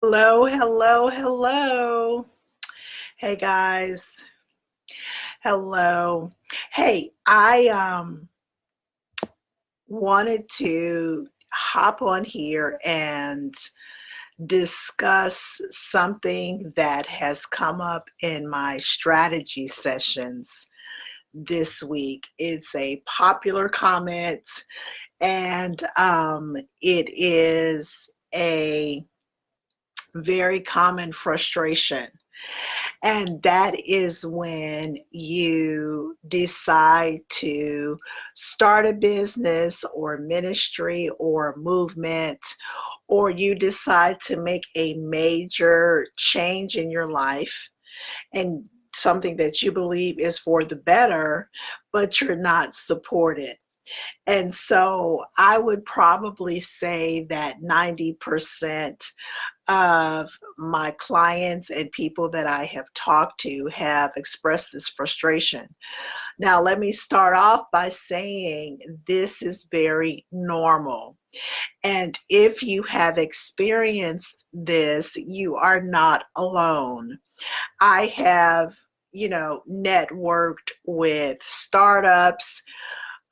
Hello, hello, hello. Hey guys. Hello. Hey, I wanted to hop on here and discuss something that has come up in my strategy sessions this week. It's a popular comment and it is a very common frustration. And that is when you decide to start a business or ministry or movement, or you decide to make a major change in your life and something that you believe is for the better, but you're not supported. And so I would probably say that 90% of my clients and people that I have talked to have expressed this frustration. Now, let me start off by saying this is very normal. And if you have experienced this, you are not alone. I have, networked with startups,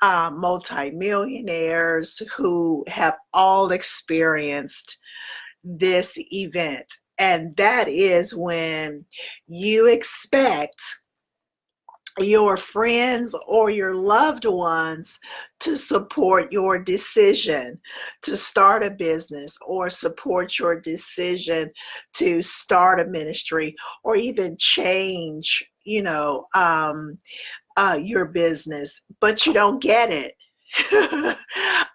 multimillionaires who have all experienced this event. And that is when you expect your friends or your loved ones to support your decision to start a business or support your decision to start a ministry or even change, your business, but you don't get it.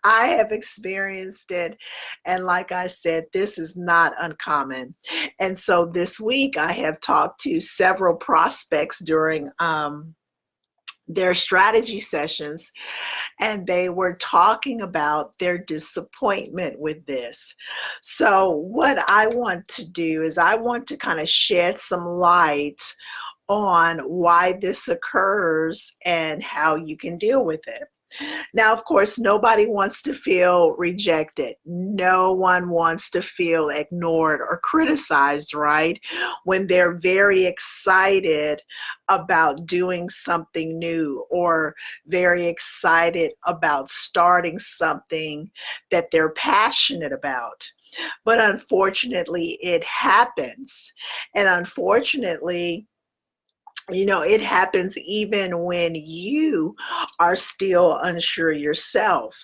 I have experienced it, and like I said, this is not uncommon. And so this week I have talked to several prospects during their strategy sessions, and they were talking about their disappointment with this. So what I want to do is I want to kind of shed some light on why this occurs and how you can deal with it. Now, of course, nobody wants to feel rejected. No one wants to feel ignored or criticized, right? When they're very excited about doing something new or very excited about starting something that they're passionate about. But unfortunately, it happens. And unfortunately, it happens even when you are still unsure yourself.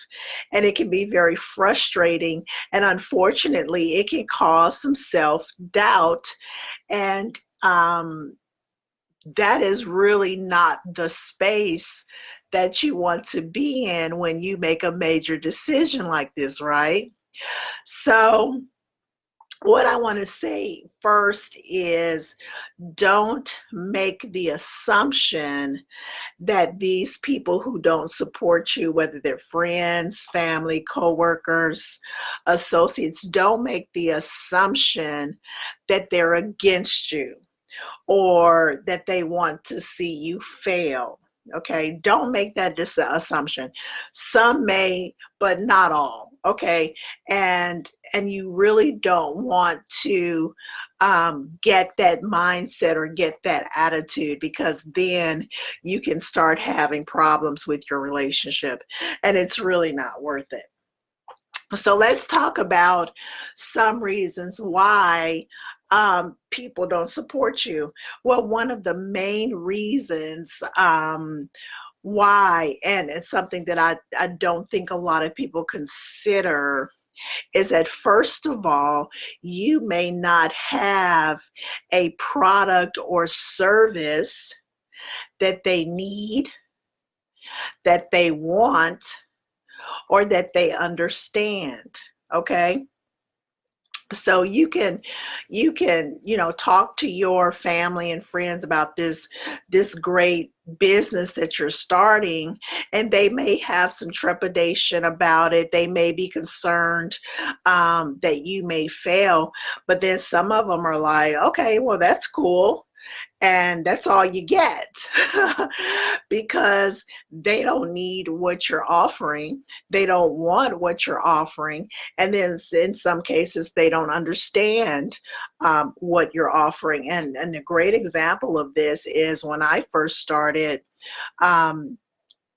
And it can be very frustrating. And unfortunately, it can cause some self-doubt. And that is really not the space that you want to be in when you make a major decision like this, right? So, what I want to say first is don't make the assumption that these people who don't support you, whether they're friends, family, coworkers, associates, don't make the assumption that they're against you or that they want to see you fail. Okay, don't make that assumption. Some may, but not all. Okay, and you really don't want to get that mindset or get that attitude, because then you can start having problems with your relationship, and it's really not worth it. So let's talk about some reasons why people don't support you. Well, one of the main reasons why, and it's something that I don't think a lot of people consider, is that first of all, you may not have a product or service that they need, that they want, or that they understand. Okay, so you can talk to your family and friends about this great business that you're starting, and they may have some trepidation about it. They may be concerned that you may fail, but then some of them are like, okay, well, that's cool. and that's all you get because they don't need what you're offering. They don't want what you're offering. And then in some cases, they don't understand what you're offering. And a great example of this is when I first started um,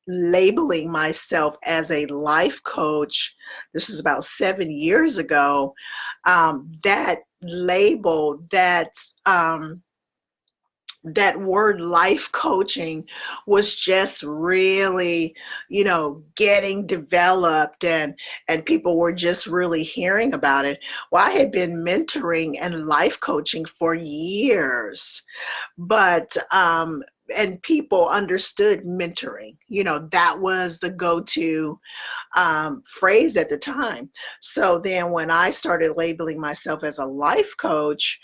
labeling myself as a life coach. This is about 7 years ago. That label, that word life coaching was just really, getting developed, and people were just really hearing about it. Well, I had been mentoring and life coaching for years, but and people understood mentoring. That was the go-to phrase at the time. So then when I started labeling myself as a life coach,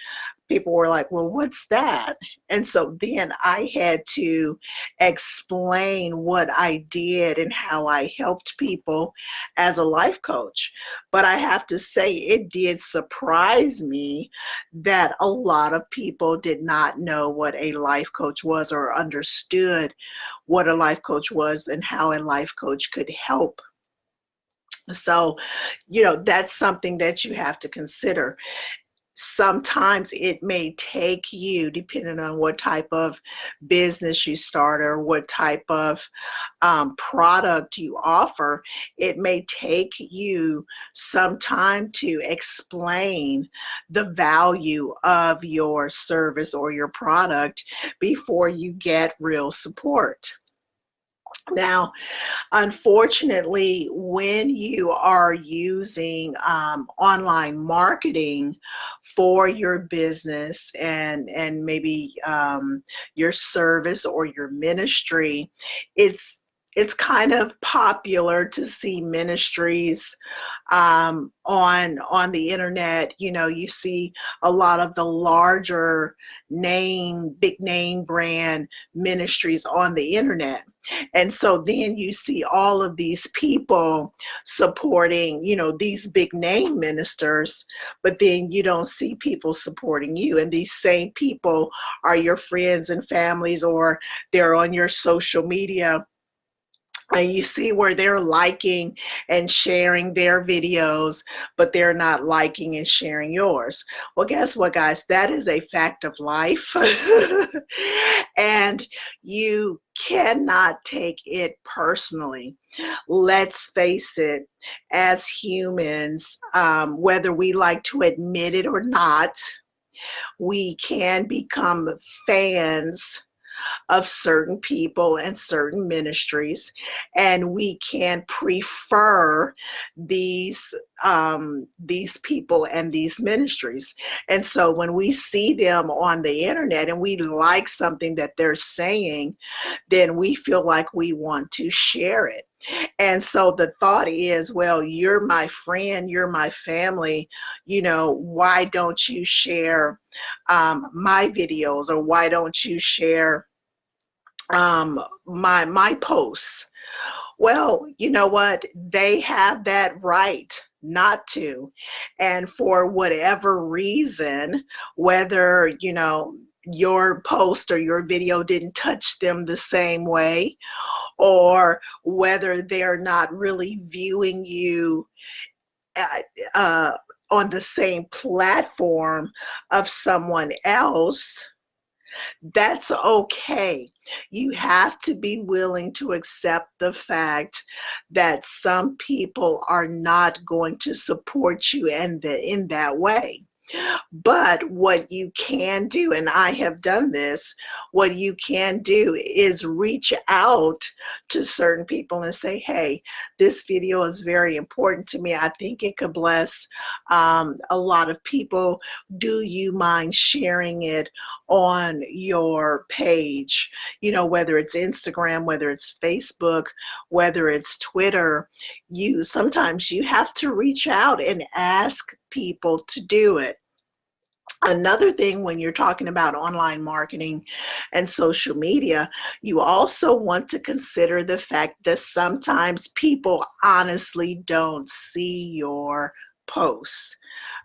people were like, well, what's that? And so then I had to explain what I did and how I helped people as a life coach. But I have to say, it did surprise me that a lot of people did not know what a life coach was or understood what a life coach was and how a life coach could help. So, that's something that you have to consider. Sometimes it may take you, depending on what type of business you start or what type of product you offer, it may take you some time to explain the value of your service or your product before you get real support. Now, unfortunately, when you are using online marketing for your business and maybe your service or your ministry, it's kind of popular to see ministries on the internet. You see a lot of the larger big name brand ministries on the internet. And so then you see all of these people supporting, these big name ministers, but then you don't see people supporting you. And these same people are your friends and families, or they're on your social media. And you see where they're liking and sharing their videos, but they're not liking and sharing yours. Well, guess what, guys? That is a fact of life. And you cannot take it personally. Let's face it, as humans, whether we like to admit it or not, we can become fans of certain people and certain ministries, and we can prefer these people and these ministries. And so when we see them on the internet and we like something that they're saying, then we feel like we want to share it. And so the thought is, well, you're my friend, you're my family, why don't you share my videos, or why don't you share my posts? Well, you know what? They have that right not to. And for whatever reason, whether, your post or your video didn't touch them the same way, or whether they're not really viewing you uh, uh, on the same platform of someone else, that's okay. You have to be willing to accept the fact that some people are not going to support you in that way. But what you can do, and I have done this, what you can do is reach out to certain people and say, hey, this video is very important to me. I think it could bless a lot of people. Do you mind sharing it on your page? Whether it's Instagram, whether it's Facebook, whether it's Twitter, sometimes you have to reach out and ask people to do it. Another thing, when you're talking about online marketing and social media, you also want to consider the fact that sometimes people honestly don't see your posts.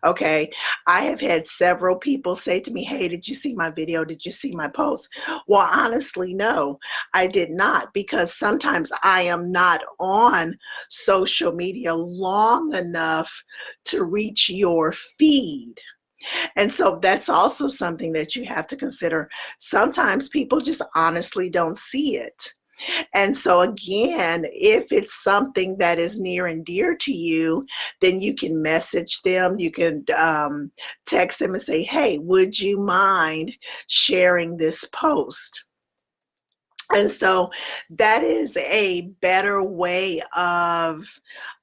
Okay, I have had several people say to me, hey, did you see my video? Did you see my post? Well, honestly, no, I did not, because sometimes I am not on social media long enough to reach your feed. And so that's also something that you have to consider. Sometimes people just honestly don't see it. And so again, if it's something that is near and dear to you, then you can message them, you can text them and say, hey, would you mind sharing this post? And so that is a better way of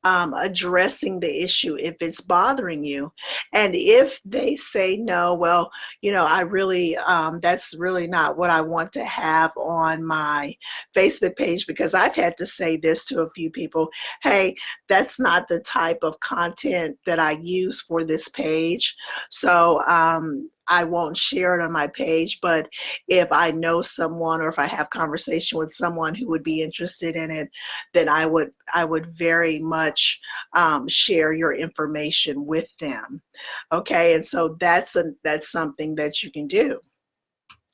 addressing the issue if it's bothering you. And if they say no, well, I really, that's really not what I want to have on my Facebook page, because I've had to say this to a few people, hey, that's not the type of content that I use for this page. So I won't share it on my page, but if I know someone, or if I have conversation with someone who would be interested in it, then I would very much share your information with them. Okay, and so that's something that you can do.